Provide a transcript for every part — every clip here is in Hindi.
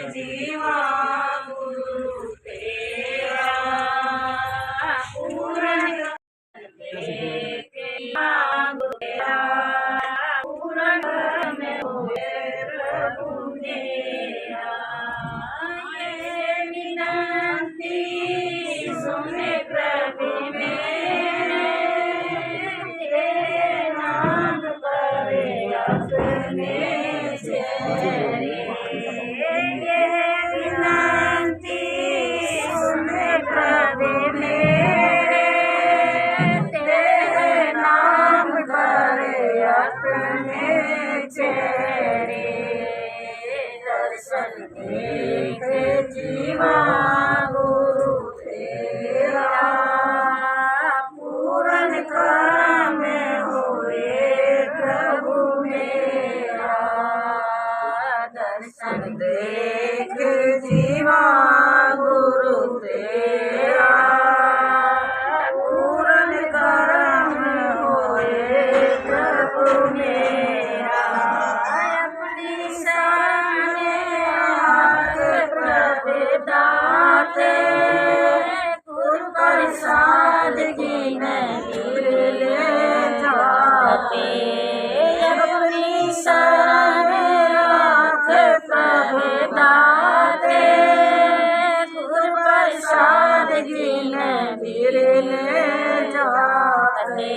जीवा गुरु तेरा पूर्ण पूर्ण में होए प्रभु मेरा ये विनती सुने प्रभु मेरे तेरे नाम पर अपने चेहरे ये विनती सुने प्रभु मेरे तेरे नाम पर अपने चेहरे दर्शन देख जीवा गुरु तेरा पूर्ण काम होए प्रभु मेरा दर्शन देख जीवा गुरु तेरा पूर्ण काम होए प्रभु मेरा अपनी शान हाथ प्रभु दाते प्रसाद की नहीं ले जाते अपनी शान हाथ प्रभु दाते प्रसाद की नहीं ले जाते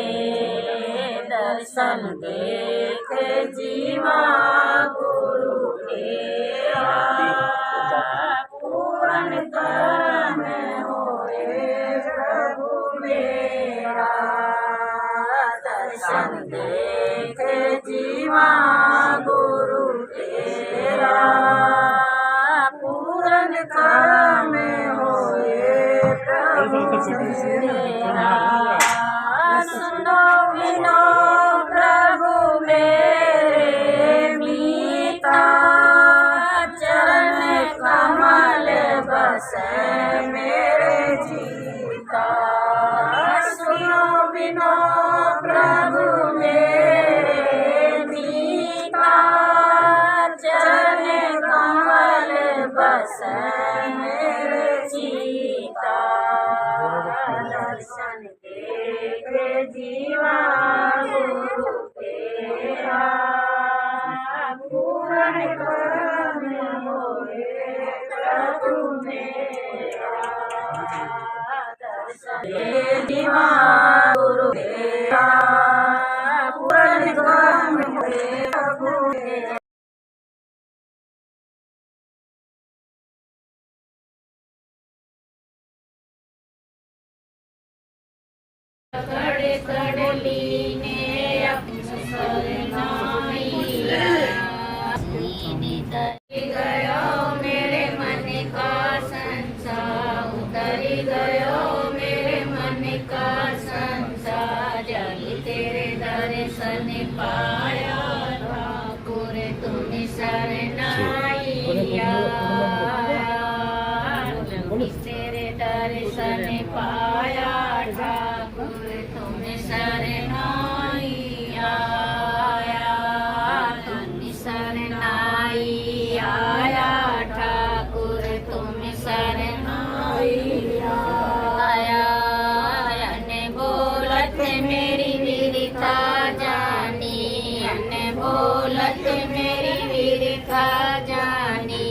दर्शन देख जीवा गुरु तेरा पूर्ण कर्म होए प्रभु मेरा दर्शन देख जीवा गुरु तेरा पूर्ण कर्म होए प्रभु मेरा सुनो विनो प्रभु मेरे मीता चरण कमल बस मेरे जीता सुनो विनो प्रभु मेरे मीता चरण कमल बस मेरे जीता दर्शन देख जीवा गुरु तेरा पूर्ण कर्म होए प्रभु मेरा दर्शन देख जीवा गुरु तेरा पूर्ण कर्म होए प्रभु मेरा कड़े कड़ली ने अपनी सरनाई गयो मेरे मन का संसार उतर गयो मेरे मन का संसार जब तेरे दर्शन पाया ठाकुर तुम शरणाई तेरे दर्शन पाया ठाकुर तुम शरणाई आया तुम शरणाई आया ठाकुर तुम शरणाई आया अने बोलत मेरी वीरता जानी अने बोलत मेरी वीरता जानी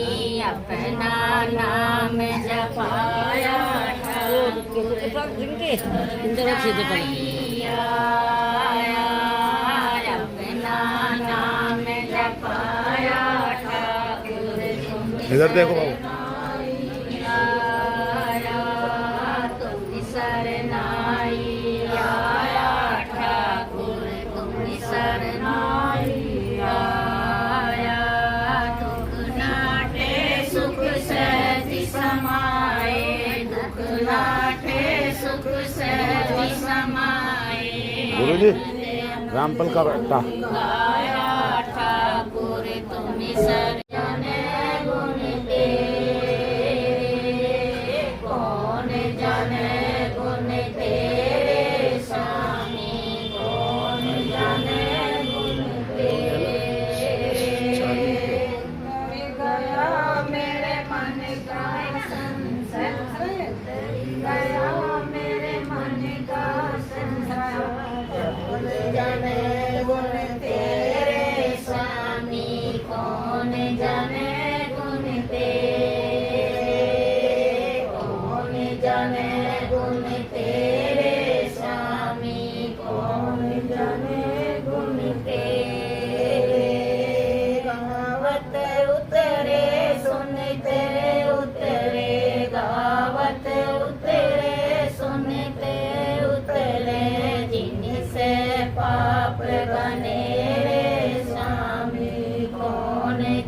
अपना नाम जपाया नाम जपाया ठाकुर इधर देखो तुम शरणाई आया ठाकुर तुम शरणाई आया दुख नाटे सुख सहज समाए दुख नाटे सुख सहज समाए गुरुजी रामपल का बेटा ठाकुर तुम शरण गुण तेरे कौन जाने गुण तेरे स्वामी कौन जाने गुण तेरे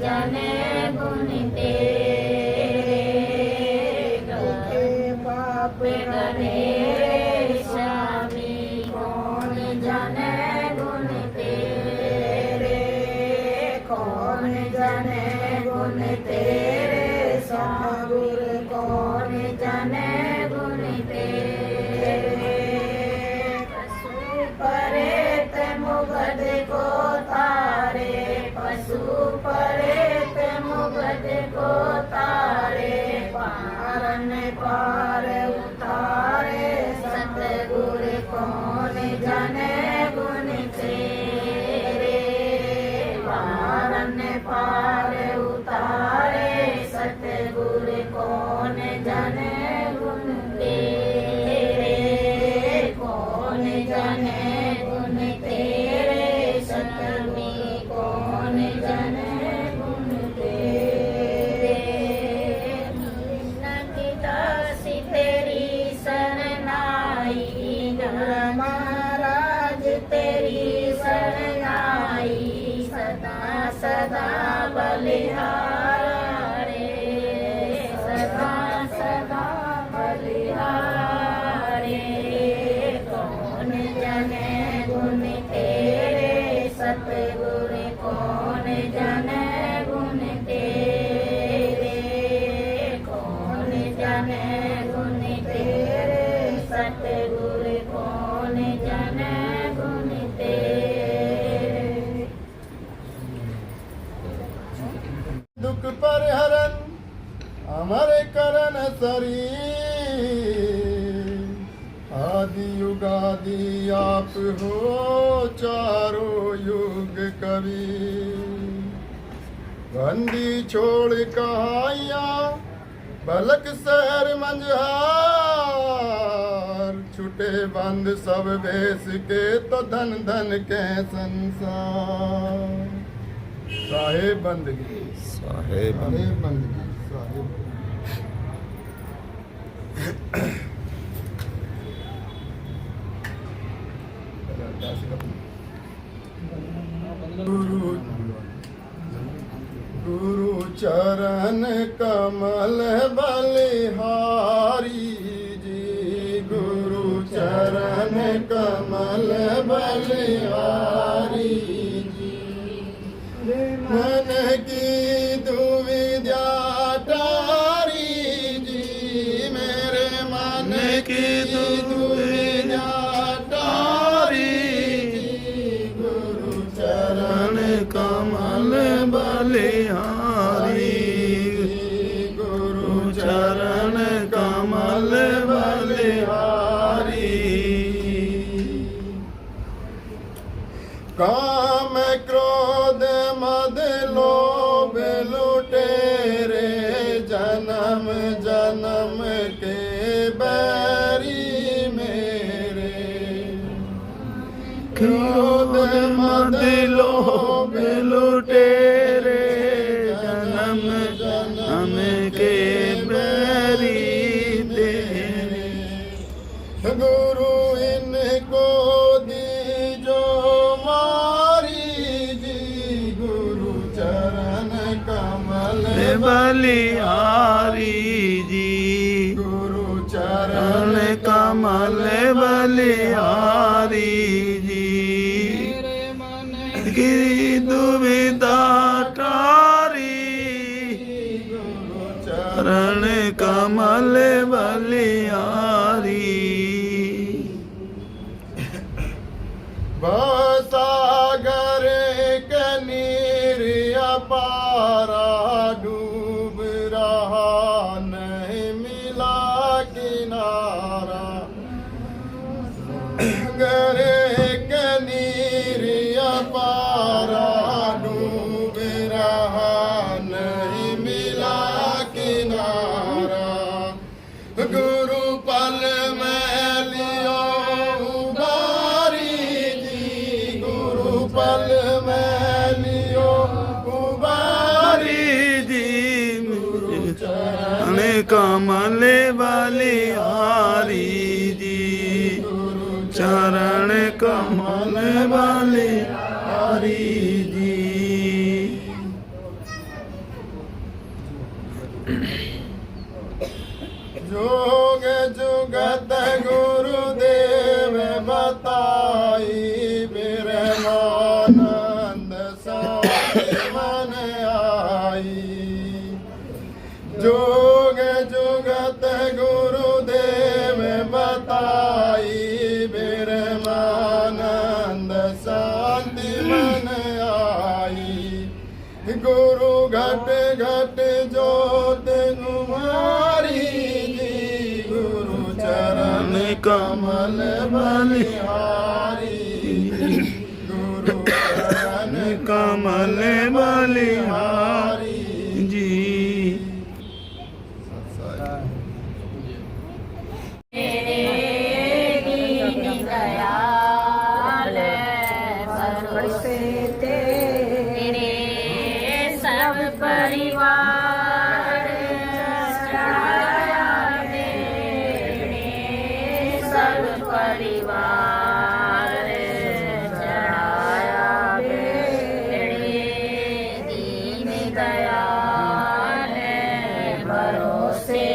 जाने गुण तेरे दुखे पाप गणे स्वामी कौन जाने गुण तेरे कौन जाने गुण तेरे सतगुरु कौन जाने गुण तेरे पशु परे ते मुगद को तारे पशु परे ते मुगद को तारे पारन पार उतारे सतगुरु कौन जाने गुण तेरे पारन पार उतारे सतगुरु कौन जाने गुण तेरे कौन जाने गुण तेरे सतमी कौन जाने गुण तेरे नकी दासी तेरी शरणाई न महाराज तेरी शरणाई सदा सदा बलिहारे सदा सदा बलिहारे कौन जाने गुण तेरे सतगुरु कौन जाने गुण तेरे कौन जाने गुण तेरे सतगुरु कौन जाने गुण तेरे दुख पर हरन अमर करन शरीर आदि युगादि आप हो चारों युग कवि बंदी छोड़ कहाइया बलक शहर मंझार छुटे बंद सब भेस के तो धन धन के संसार साहेब बंदगी साहेब साहेब बंदगी साहेब गुरु गुरु चरण कमल बलिहारी जी गुरु चरण कमल बलिहारी जी मन की दुविधा टारी जी मेरे मन की दुविधा टारी जी गुरु चरण कमल बलिहारी गुरु चरण कमल बलिहारी काम क्रोध मद लोभ लुटेरे जन्म जन्म के बैरी मेरे क्रोध मद लोभ लुटेरे जन्म जन्म के बैरी तेरे गुरु इनको दीजो मारी जी गुरु चरण कमल बलिहारी जी गुरु चरण कमल बलिहारी जी गिरी दुविधा टारी गुरु चरण कमल बलिहारी सागर के नीर अपारा डूब रहा नहीं मिला किनारा गरे के नीर अपारा डूब रहा नहीं मिला किनारा गुरु पल में लियो उबारी जी गुरु पल में लियो उबारी जी गुरु चरण कमल बलिहारी जी चरण कमल बलिहारी जी जोग जुगत गुरुदेव बताई बिरमानंद साई मन आई। जोग जुगत गुरुदेव बताई बिरमानंद शांति मन आई। गुरु घट घट जोत कुमारी जी, गुरु चरण कमल बलिहारी, गुरु चरण कमल बलिहारी जी। दीन दयाल भरोसे तेरे सब परिवार चढ़ाया मेरे सब परिवार चढ़ाया मेरे दीन दयाल भरोसे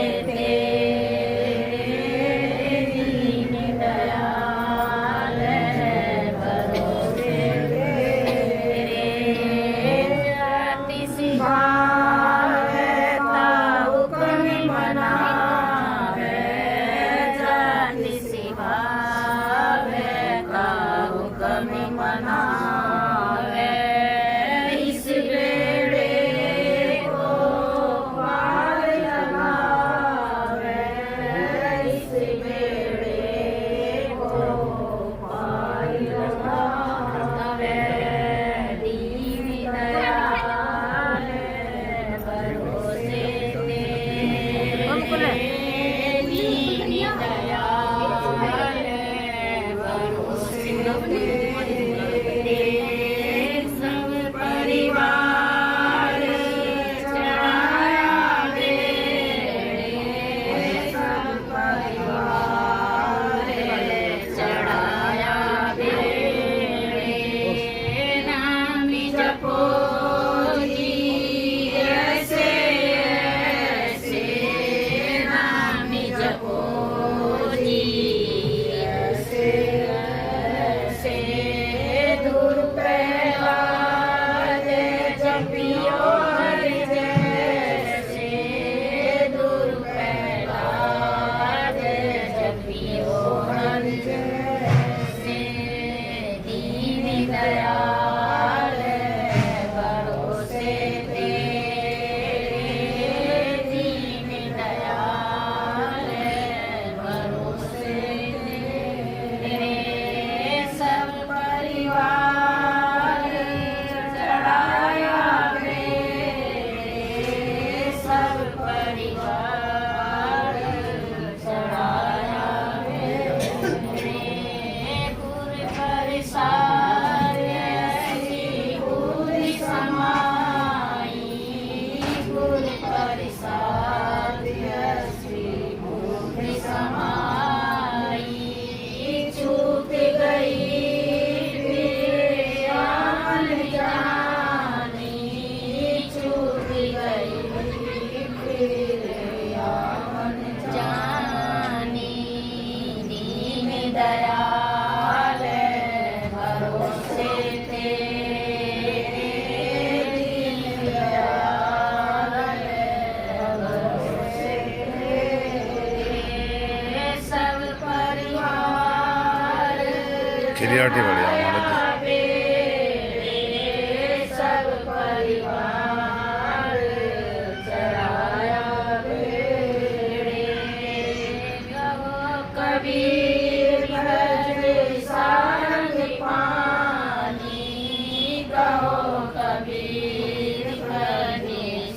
क्लियरिटी बढ़िया हमारे सब परिवार चढ़ाया बेड़े कबीर भज सारंग पानी कहो कबीर भज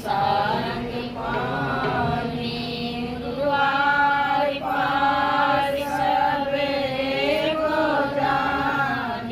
सारंग पानी द्वार पार सबे को जान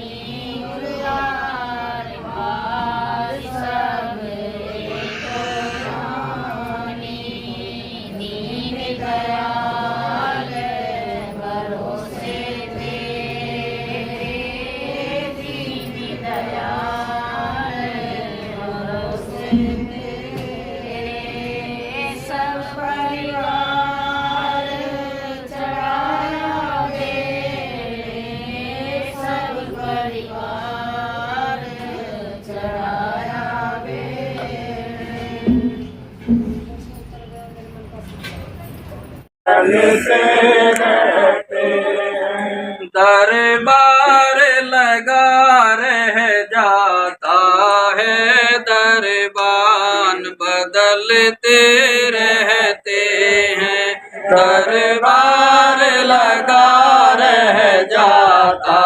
दरबार लगा रह जाता है, दरबान बदलते रहते हैं। दरबार लगा रह जाता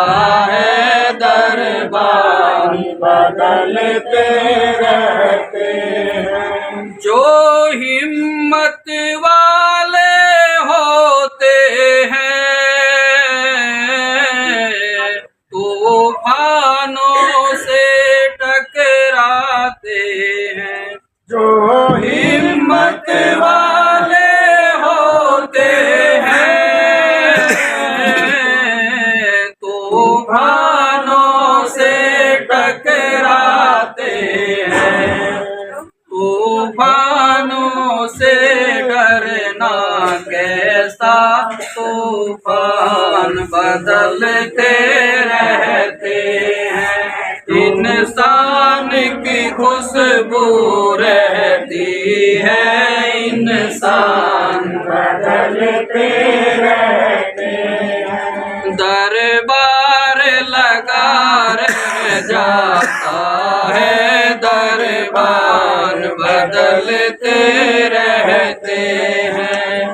है, दरबान बदलते रहते हैं। जो हिम्मत वाले होते हैं तूफानों से टकराते हैं। जो हिम्मत वाले होते हैं तूफानों से टकराते हैं। तूफानों से डरना कैसा, तूफान बदलते रहते हैं। इंसान की खुशबू रहती है, इंसान बदलते रहते हैं। दरबार लगा रह जाता है, दरबार बदलते रहते हैं।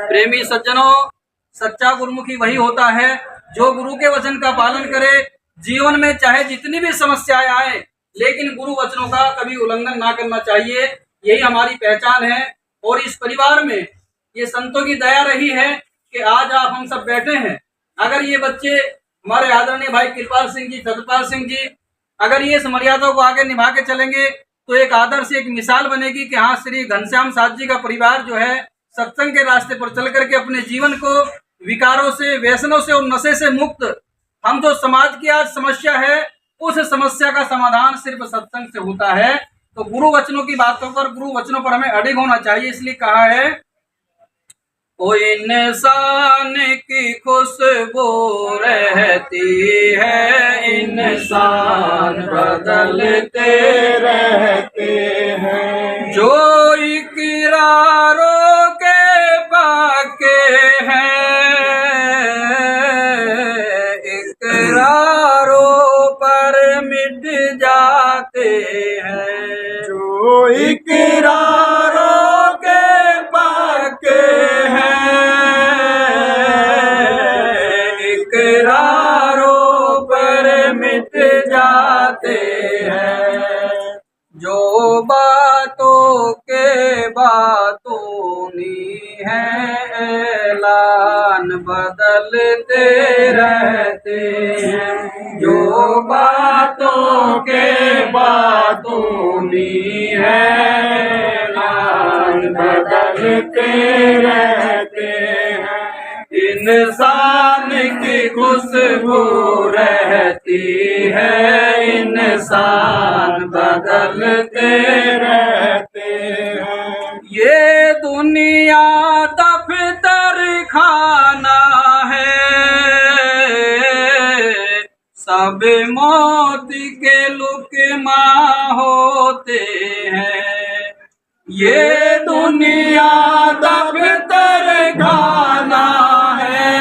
प्रेमी सज्जनों, सच्चा गुरुमुखी वही होता है जो गुरु के वचन का पालन करे। जीवन में चाहे जितनी भी समस्याएं आए, लेकिन गुरु वचनों का कभी उल्लंघन ना करना चाहिए। यही हमारी पहचान है। और इस परिवार में ये संतों की दया रही है कि आज आप हम सब बैठे हैं। अगर ये बच्चे हमारे आदरणीय भाई कृपाल सिंह जी, सतपाल सिंह जी, अगर ये इस मर्यादा को आगे निभा के चलेंगे तो एक आदर्श, एक मिसाल बनेगी कि हाँ, श्री घनश्याम साथ जी का परिवार जो है सत्संग के रास्ते पर चल करके अपने जीवन को विकारों से, व्यसनों से और नशे से मुक्त, हम जो समाज की आज समस्या है उस समस्या का समाधान सिर्फ सत्संग से होता है। तो गुरु वचनों की बातों पर, गुरु वचनों पर हमें अडिग होना चाहिए। इसलिए कहा है, ओ इंसान की खुशबू रहती है, इंसान बदलते रहते हैं। जो इकरारों के पाके हैं, इकरारों पर मिट जाते हैं। जो इकरारों के पाके हैं, इकरारों पर मिट जाते हैं। जो बातों के बातों है, ऐलान बदलते रहते हैं। जो बातों के बातों है, ऐलान बदलते रहते हैं। इंसान की खुशबू रहती है, इंसान बदलते रहते हैं। ये दुनिया दफ्तर खाना है, सब मौत के लुकमा होते हैं। ये दुनिया दफ्तर खाना है,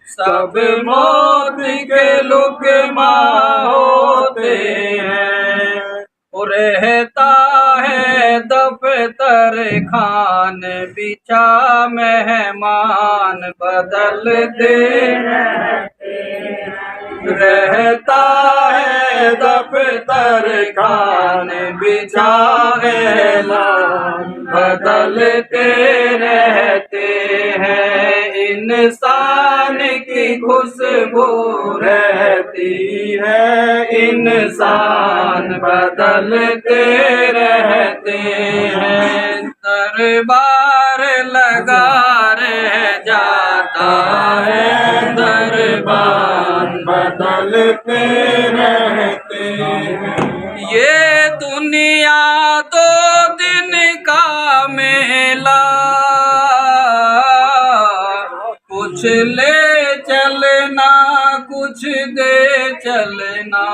सब मौत के लुकमा होते हैं। और रहता है दफ्तर खान बिछा, मेहमान बदलते रहते हैं। रहता है दफ्तर खान बिछा, मेहमान बदलते रहते हैं। इंसान की खुशबू रहती है, इंसान बदलते रहते हैं। दरबार लगा रह जाता है, दरबार बदलते रहते हैं। ये दुनिया दो दिन का मेला, कुछ ले चलना कुछ दे चलना।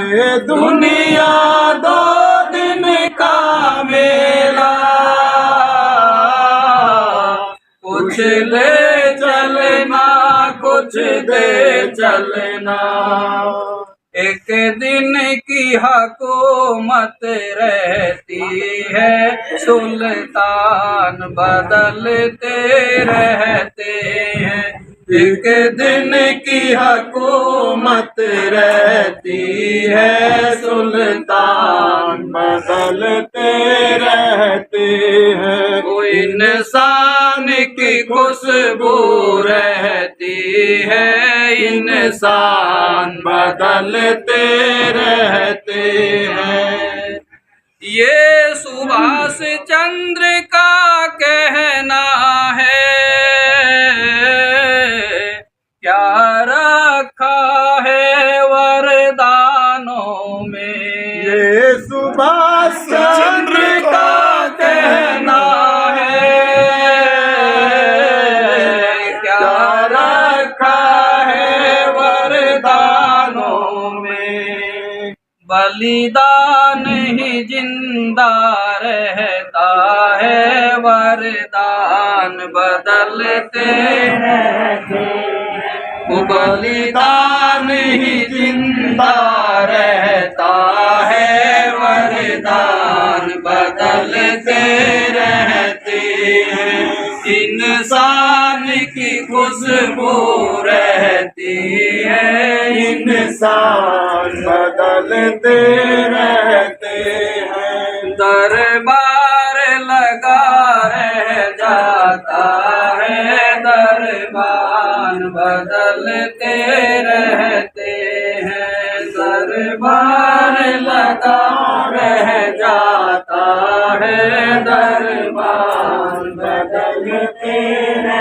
ये दुनिया दो बदलते चलना। एक दिन की हुकूमत रहती है, सुल्तान बदलते रहते हैं। एक दिन की हुकूमत रहती है, सुल्तान बदलते रहते हैं। वो इंसान की खुशबू रहती है, इंसान बदलते रहते हैं। ये सुभाष चंद्र का कहना है, क्या रखा है वरदानों में। ये सुभाष चंद्र का कहना है, क्या रखा है वरदानों में। बलिदान ही जिंदा रहता है, वरदान बदलते रहते हैं। वो बलिदान ही जिंदा रहता है, वरदान बदलते रहते हैं। इंसान की खुशबू रहती है, इंसान बदलते रहते हैं। दरबार लगा रह जाता है, दरबार बदलते रहते हैं। दरबार लगा रह जाता है, दरबार बदलते रहते हैं।